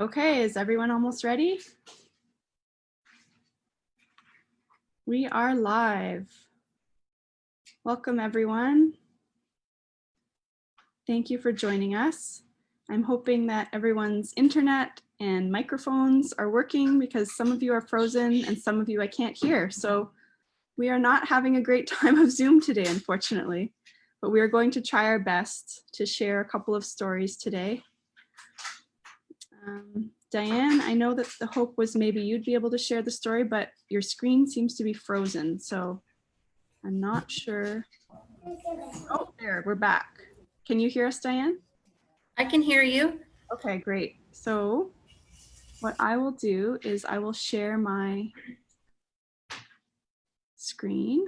Okay, is everyone almost ready? We are live. Welcome, everyone. Thank you for joining us. I'm hoping that everyone's internet and microphones are working because some of you are frozen and some of you I can't hear. So we are not having a great time of Zoom today, unfortunately, but we are going to try our best to share a couple of stories today. Diane, I know that the hope was maybe you'd be able to share the story, but your screen seems to be frozen, so I'm not sure. Oh, there, we're back. Can you hear us, Diane? I can hear you. Okay, great. So what I will do is I will share my screen.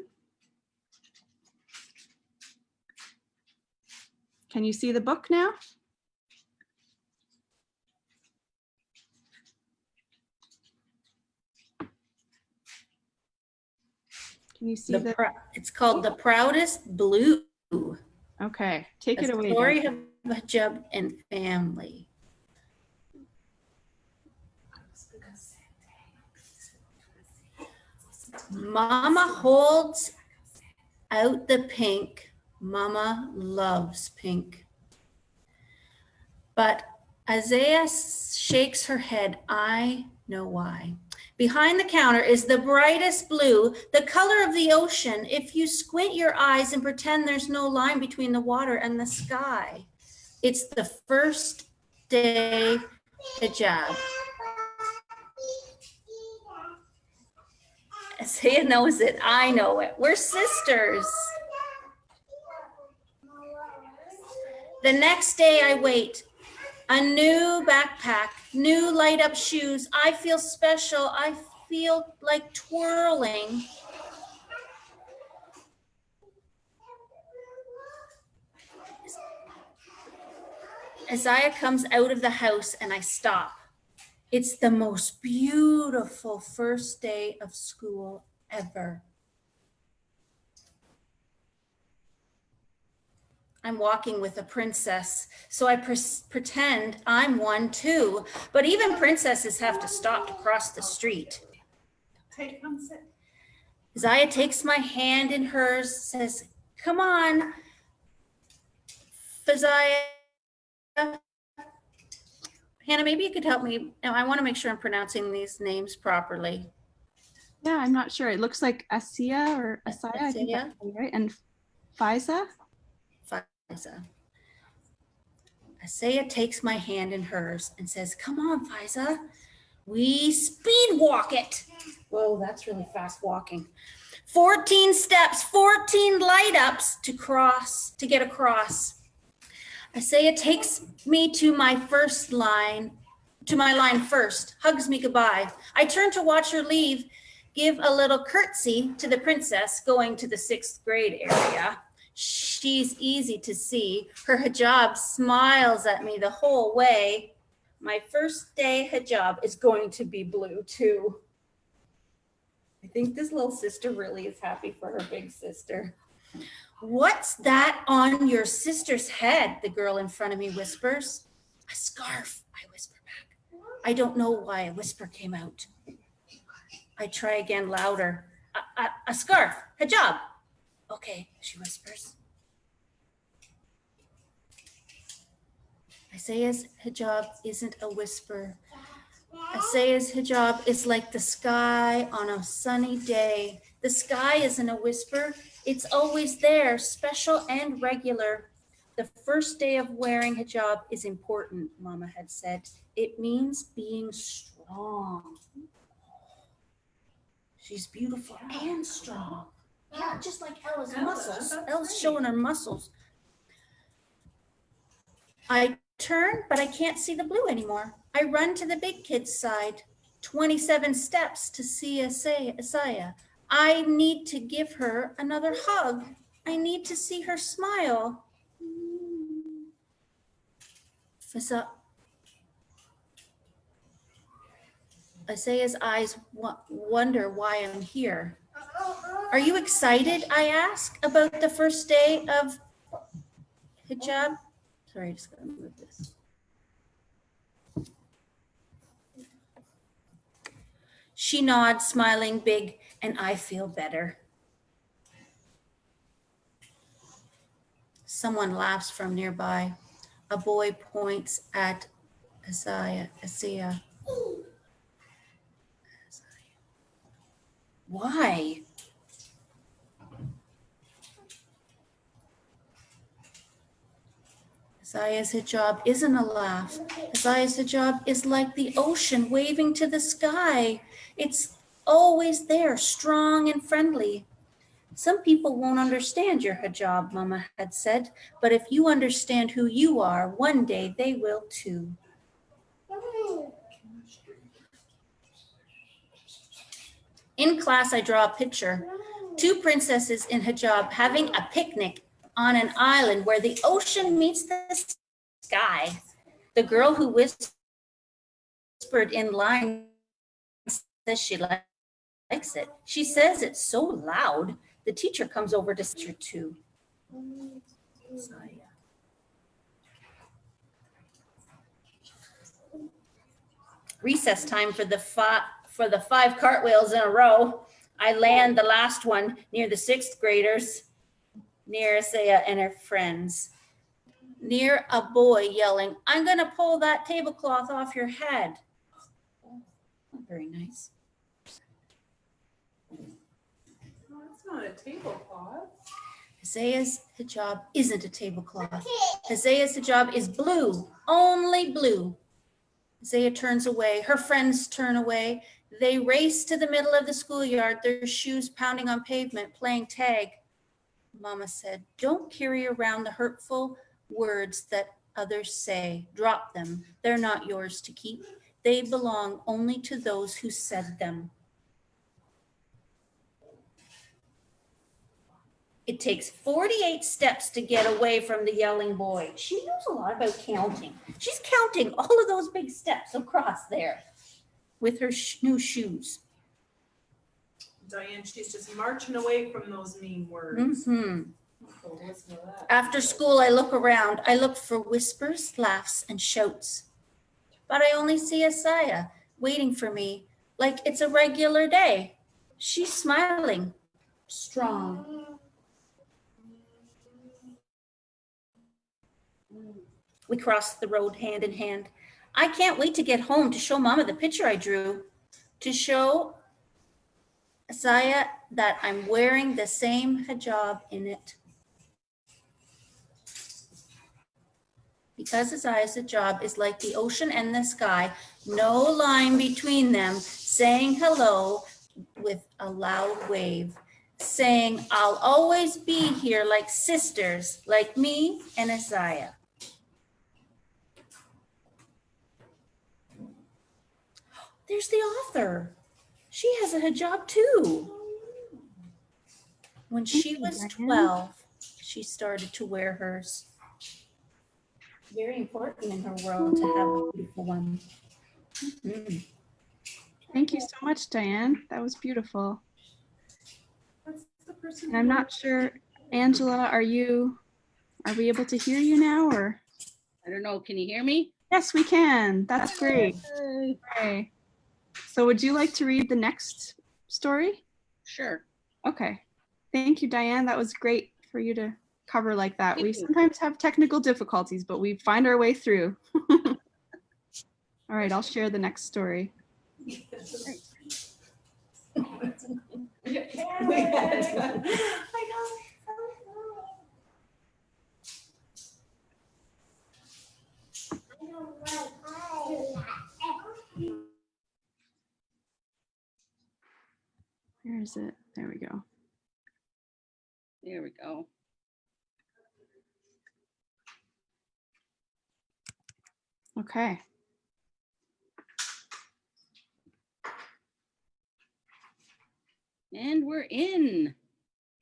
Can you see the book now? Can you see it's called The Proudest Blue. Okay, take it away. The story of Hijab and family. Mama holds out the pink. Mama loves pink. But Isaiah shakes her head. I know why. Behind the counter is the brightest blue, the color of the ocean. If you squint your eyes and pretend there's no line between the water and the sky, it's the first day hijab. Isaiah knows it. I know it. We're sisters. The next day I wait. A new backpack, new light up shoes. I feel special. I feel like twirling. Isaiah comes out of the house and I stop. It's the most beautiful first day of school ever. I'm walking with a princess, so I pretend I'm one too. But even princesses have to stop to cross the street. Isaiah takes my hand in hers, says, "Come on, Isaiah." Hannah, maybe you could help me. I want to make sure I'm pronouncing these names properly. Yeah, I'm not sure. It looks like Asiya or Asaya, I think that's right. And Faiza? Faiza. Isaiah takes my hand in hers and says, "Come on, Faiza. We speed walk it." Whoa, that's really fast walking. 14 steps, 14 light ups to get across. Isaiah takes me to my line first, hugs me goodbye. I turn to watch her leave, give a little curtsy to the princess going to the 6th grade area. She's easy to see. Her hijab smiles at me the whole way. My first day hijab is going to be blue too. I think this little sister really is happy for her big sister. "What's that on your sister's head?" the girl in front of me whispers. "A scarf," I whisper back. I don't know why a whisper came out. I try again louder. A scarf, hijab." "Okay," she whispers. Isaiah's hijab isn't a whisper. Isaiah's hijab is like the sky on a sunny day. The sky isn't a whisper. It's always there, special and regular. The first day of wearing hijab is important, Mama had said. It means being strong. She's beautiful and strong. Yeah, just like Ella's muscles. Ella's showing her muscles. I turn, but I can't see the blue anymore. I run to the big kid's side. 27 steps to see Isaiah. I need to give her another hug. I need to see her smile. Isaiah's eyes wonder why I'm here. "Are you excited?" I ask, "about the first day of hijab?" Sorry, I just gotta move this. She nods, smiling big, and I feel better. Someone laughs from nearby. A boy points at Isaiah. Why? Isaiah's hijab isn't a laugh. Isaiah's hijab is like the ocean waving to the sky. It's always there, strong and friendly. Some people won't understand your hijab, Mama had said, but if you understand who you are, one day they will too. In class, I draw a picture. Two princesses in hijab having a picnic on an island where the ocean meets the sky. The girl who whispered in line says she likes it. She says it's so loud. The teacher comes over to see her too. Recess time for the 5 cartwheels in a row. I land the last one near the 6th graders, near Isaiah and her friends, near a boy yelling, "I'm gonna pull that tablecloth off your head." Not very nice. No, it's not a tablecloth. Isaiah's hijab isn't a tablecloth. Isaiah's hijab is blue, only blue. Isaiah turns away. Her friends turn away. They race to the middle of the schoolyard, their shoes pounding on pavement, playing tag. Mama said, "Don't carry around the hurtful words that others say. Drop them. They're not yours to keep. They belong only to those who said them." It takes 48 steps to get away from the yelling boy. She knows a lot about counting. She's counting all of those big steps across there with her new shoes. Diane, she's just marching away from those mean words. Mm-hmm. Oh, listen to that. After school, I look around. I look for whispers, laughs, and shouts. But I only see Isaiah waiting for me like it's a regular day. She's smiling, strong. We cross the road hand in hand. I can't wait to get home to show Mama the picture I drew, to show Isaiah that I'm wearing the same hijab in it. Because Isaiah's hijab is like the ocean and the sky, no line between them, saying hello with a loud wave, saying I'll always be here like sisters, like me and Isaiah. There's the author. She has a hijab too. When she was 12, she started to wear hers. Very important in her world to have a beautiful one. Mm. Thank you so much, Diane. That was beautiful. That's the person And I'm not sure, Angela, are we able to hear you now or? I don't know. Can you hear me? Yes, we can. That's great. Okay. So would you like to read the next story? Sure. Okay. Thank you, Diane. That was great for you to cover like that. Thank We you. sometimes have technical difficulties, but we find our way through. All right, I'll share the next story. Where is it? There we go. There we go. Okay. And we're in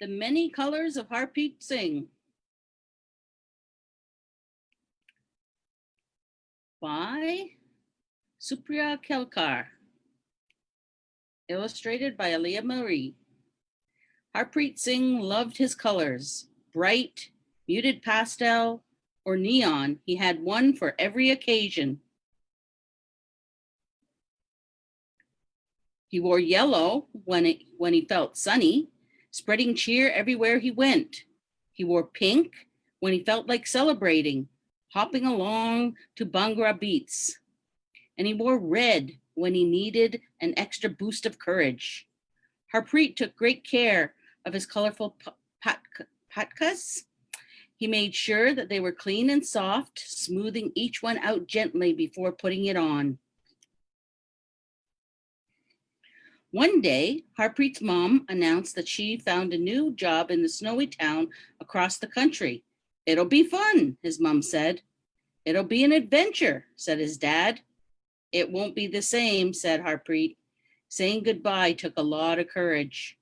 The Many Colors of Harpreet Singh by Supriya Kelkar. Illustrated by Aliyah Marie. Harpreet Singh loved his colors, bright, muted pastel, or neon. He had one for every occasion. He wore yellow when he felt sunny, spreading cheer everywhere he went. He wore pink when he felt like celebrating, hopping along to Bhangra beats. And he wore red when he needed an extra boost of courage. Harpreet took great care of his colorful patkas. He made sure that they were clean and soft, smoothing each one out gently before putting it on. One day, Harpreet's mom announced that she found a new job in the snowy town across the country. "It'll be fun," his mom said. "It'll be an adventure," said his dad. "It won't be the same," said Harpreet. Saying goodbye took a lot of courage.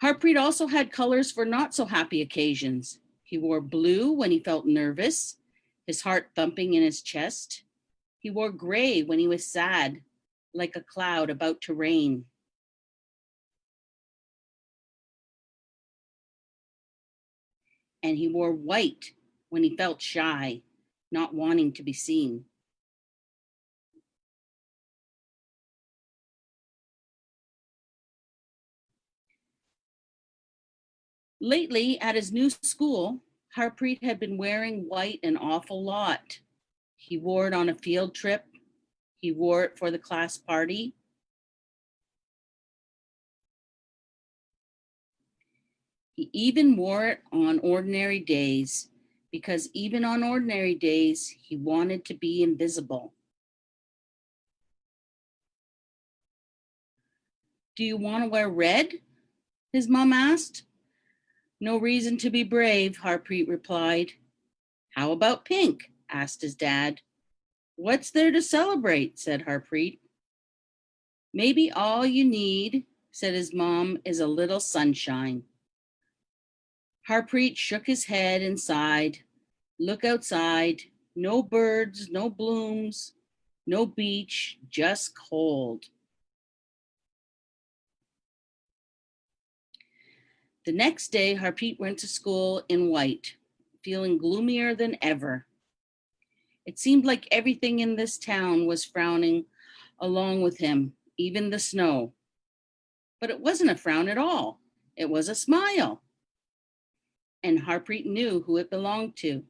Harpreet also had colors for not so happy occasions. He wore blue when he felt nervous, his heart thumping in his chest. He wore gray when he was sad, like a cloud about to rain. And he wore white when he felt shy, not wanting to be seen. Lately, at his new school, Harpreet had been wearing white an awful lot. He wore it on a field trip. He wore it for the class party. He even wore it on ordinary days, because even on ordinary days, he wanted to be invisible. "Do you want to wear red?" his mom asked. "No reason to be brave," Harpreet replied. "How about pink?" asked his dad. "What's there to celebrate?" said Harpreet. "Maybe all you need," said his mom, "is a little sunshine." Harpreet shook his head and sighed. Look outside. No birds, no blooms, no beach, just cold. The next day, Harpreet went to school in white, feeling gloomier than ever. It seemed like everything in this town was frowning along with him, even the snow. But it wasn't a frown at all. It was a smile. And Harpreet knew who it belonged to.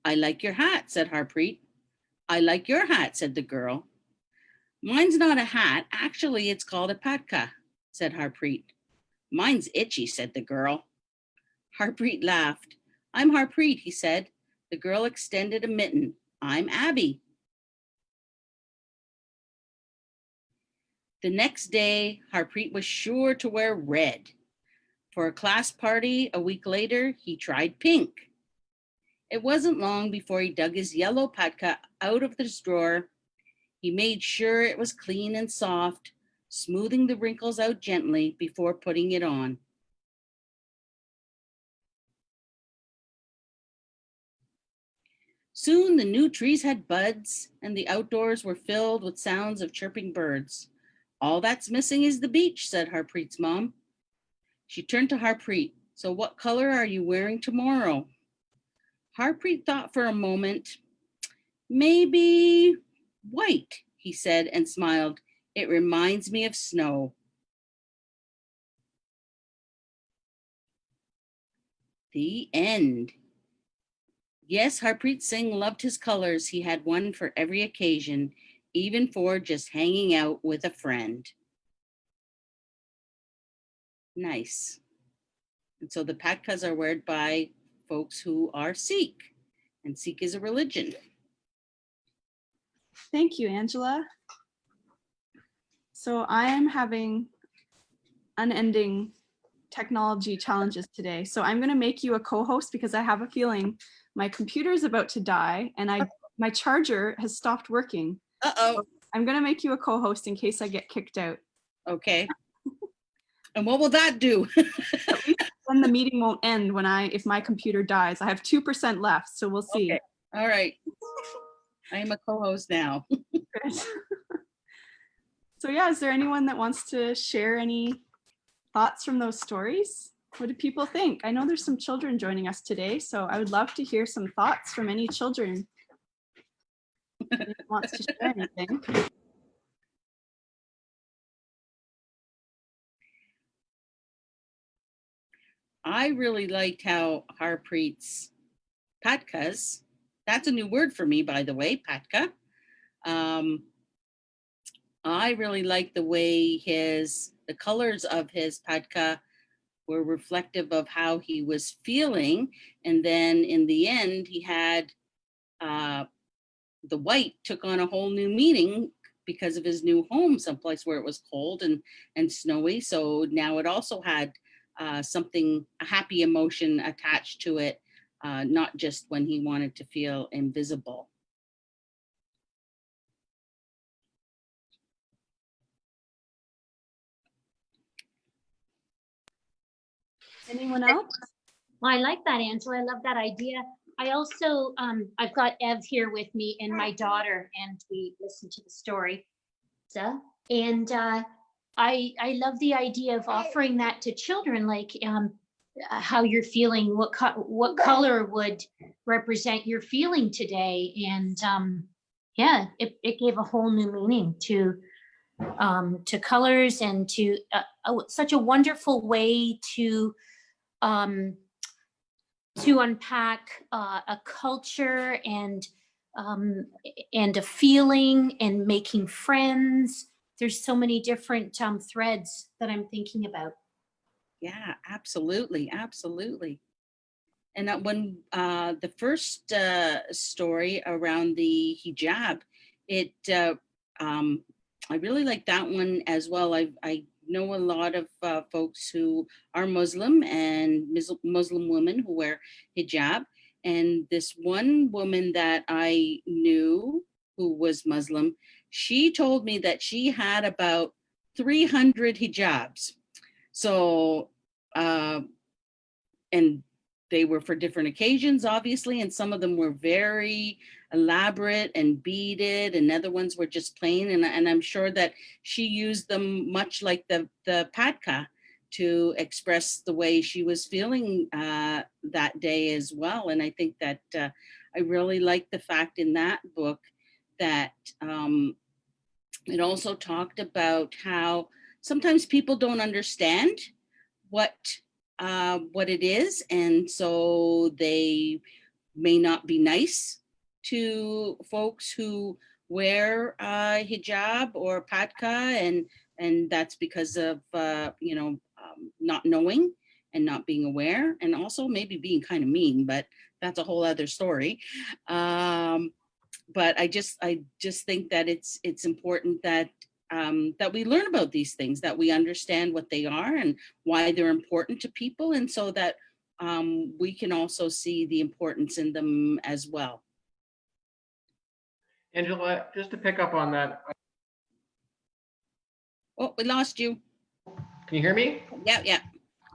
"I like your hat," said Harpreet. "I like your hat," said the girl. "Mine's not a hat. Actually, it's called a patka," said Harpreet. "Mine's itchy," said the girl. Harpreet laughed. "I'm Harpreet," he said. The girl extended a mitten. "I'm Abby." The next day, Harpreet was sure to wear red. For a class party a week later, he tried pink. It wasn't long before he dug his yellow patka out of his drawer. He made sure it was clean and soft, smoothing the wrinkles out gently before putting it on. Soon the new trees had buds and the outdoors were filled with sounds of chirping birds. "All that's missing is the beach," said Harpreet's mom. She turned to Harpreet. "So what color are you wearing tomorrow?" Harpreet thought for a moment. "Maybe white," he said and smiled. "It reminds me of snow." The end. Yes, Harpreet Singh loved his colors. He had one for every occasion, even for just hanging out with a friend. Nice. And so the patkas are worn by folks who are Sikh, and Sikh is a religion. Thank you, Angela. So I am having unending technology challenges today. So I'm going to make you a co-host because I have a feeling my computer is about to die and my charger has stopped working. Uh-oh. I'm going to make you a co-host in case I get kicked out. Okay. And what will that do? At least then the meeting won't end if my computer dies. I have 2% left, so we'll see. Okay. All right. I am a co-host now. So yeah, is there anyone that wants to share any thoughts from those stories? What do people think? I know there's some children joining us today, so I would love to hear some thoughts from any children. Anyone wants to share anything? I really liked how Harpreet's patkas, that's a new word for me, by the way, patka. I really liked the way the colors of his patka were reflective of how he was feeling. And then in the end, he had the white took on a whole new meaning because of his new home, someplace where it was cold and snowy. So now it also had a happy emotion attached to it, not just when he wanted to feel invisible. Anyone else? Well, I like that, Angela. I love that idea. I also, I've got Ev here with me and my daughter, and we listened to the story. And I love the idea of offering that to children, like how you're feeling, what color would represent your feeling today. And yeah, it gave a whole new meaning to colors and to such a wonderful way to unpack a culture and a feeling and making friends. There's so many different threads that I'm thinking about. Yeah, absolutely, absolutely. And that when the first story around the hijab, I really like that one as well. I know a lot of folks who are Muslim and Muslim women who wear hijab. And this one woman that I knew who was Muslim, she told me that she had about 300 hijabs. So, and they were for different occasions, obviously, and some of them were very elaborate and beaded, and other ones were just plain. And I'm sure that she used them much like the patka to express the way she was feeling that day as well. And I think that I really like the fact in that book that it also talked about how sometimes people don't understand what it is, and so they may not be nice to folks who wear hijab or patka, and that's because of not knowing and not being aware, and also maybe being kind of mean, but that's a whole other story. But I just think that it's important that that we learn about these things, that we understand what they are and why they're important to people, and so that we can also see the importance in them as well. Angela, just to pick up on that. Oh, we lost you. Can you hear me? Yeah.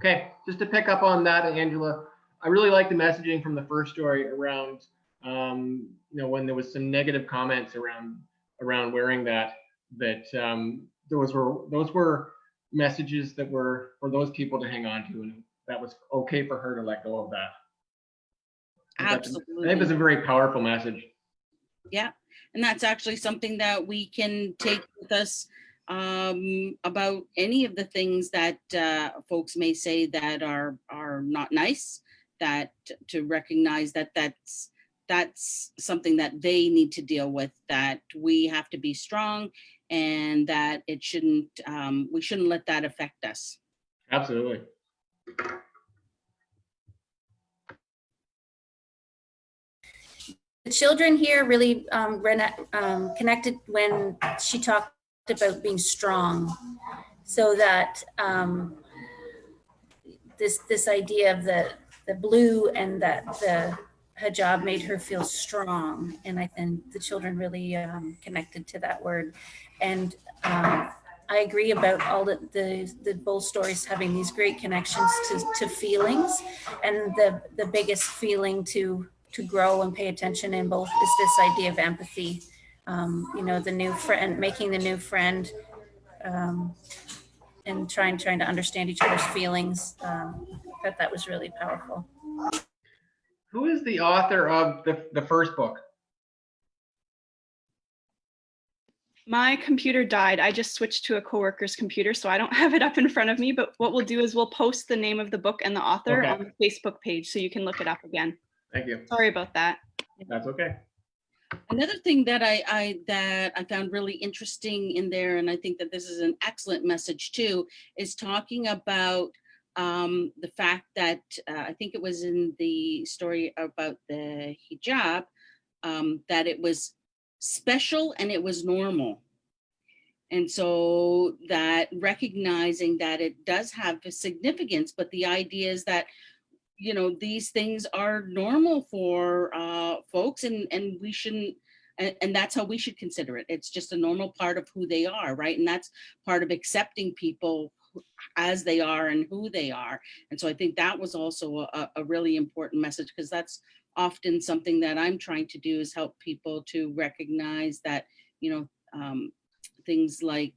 Okay, just to pick up on that, Angela, I really like the messaging from the first story around, when there was some negative comments around wearing that those were messages that were for those people to hang on to, and that was okay for her to let go of that. Absolutely. I think it was a very powerful message. Yeah, and that's actually something that we can take with us about any of the things that folks may say that are not nice, that to recognize that that's something that they need to deal with, that we have to be strong, and that it shouldn't we shouldn't let that affect us. Absolutely. The children here really connected when she talked about being strong, so that this idea of the blue and that the hijab made her feel strong, and I think the children really connected to that word. And I agree about all the both stories having these great connections to feelings, and the biggest feeling to grow and pay attention in both is this idea of empathy. The new friend, making the new friend, and trying to understand each other's feelings. thought that was really powerful. Who is the author of the first book? My computer died. I just switched to a coworker's computer, so I don't have it up in front of me, but what we'll do is we'll post the name of the book and the author Okay. on the Facebook page so you can look it up again. Thank you. Sorry about that. That's okay. Another thing that I found really interesting in there, and I think that this is an excellent message too, is talking about the fact that I think it was in the story about the hijab, that it was special and it was normal. And so that recognizing that it does have a significance, but the idea is that, you know, these things are normal for folks, and we shouldn't, and that's how we should consider it. It's just a normal part of who they are, right? And that's part of accepting people as they are and who they are. And so I think that was also a really important message, because that's often something that I'm trying to do, is help people to recognize that, you know, things like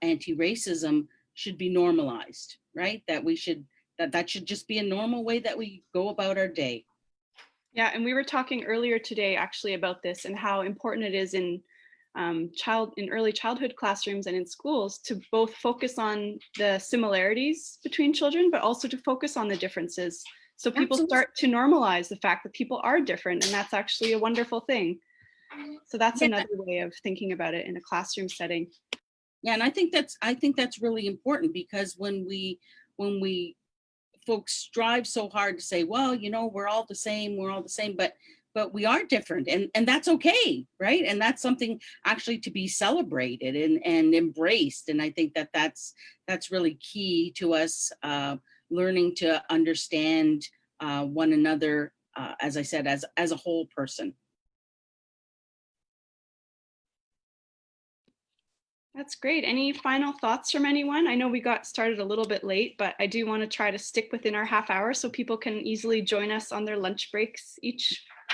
anti-racism should be normalized, right? That we should, that should just be a normal way that we go about our day. Yeah, and we were talking earlier today actually about this and how important it is in early childhood classrooms and in schools to both focus on the similarities between children, but also to focus on the differences. So people Absolutely. start to normalize the fact that people are different, and that's actually a wonderful thing. So that's Yeah. another way of thinking about it in a classroom setting. Yeah, and I think that's really important, because when we folks strive so hard to say, well, you know, we're all the same, but we are different, and that's okay, right? And that's something actually to be celebrated and embraced. And I think that that's really key to us learning to understand one another, as I said, as a whole person. That's great. Any final thoughts from anyone? I know we got started a little bit late, but I do want to try to stick within our half hour so people can easily join us on their lunch breaks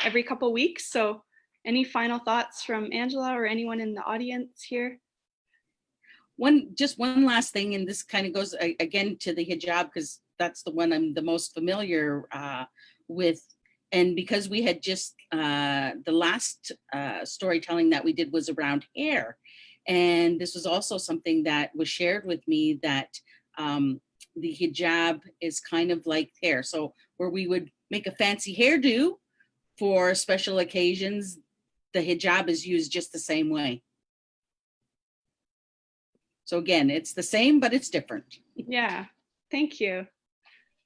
every couple weeks. So any final thoughts from Angela or anyone in the audience here? Just one last thing, and this kind of goes again to the hijab, because that's the one I'm the most familiar with. And because we had just, the last storytelling that we did was around hair. And this was also something that was shared with me, that the hijab is kind of like hair. So where we would make a fancy hairdo for special occasions, the hijab is used just the same way. So again, it's the same, but it's different. Yeah, thank you.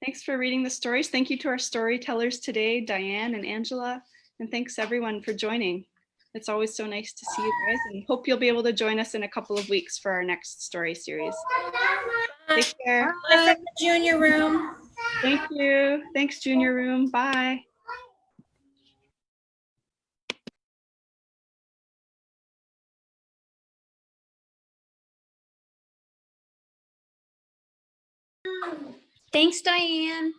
Thanks for reading the stories. Thank you to our storytellers today, Diane and Angela, and thanks everyone for joining. It's always so nice to see you guys, and hope you'll be able to join us in a couple of weeks for our next story series. Take care. Bye from the junior room. Thank you. Thanks, Junior Room. Bye. Thanks, Diane.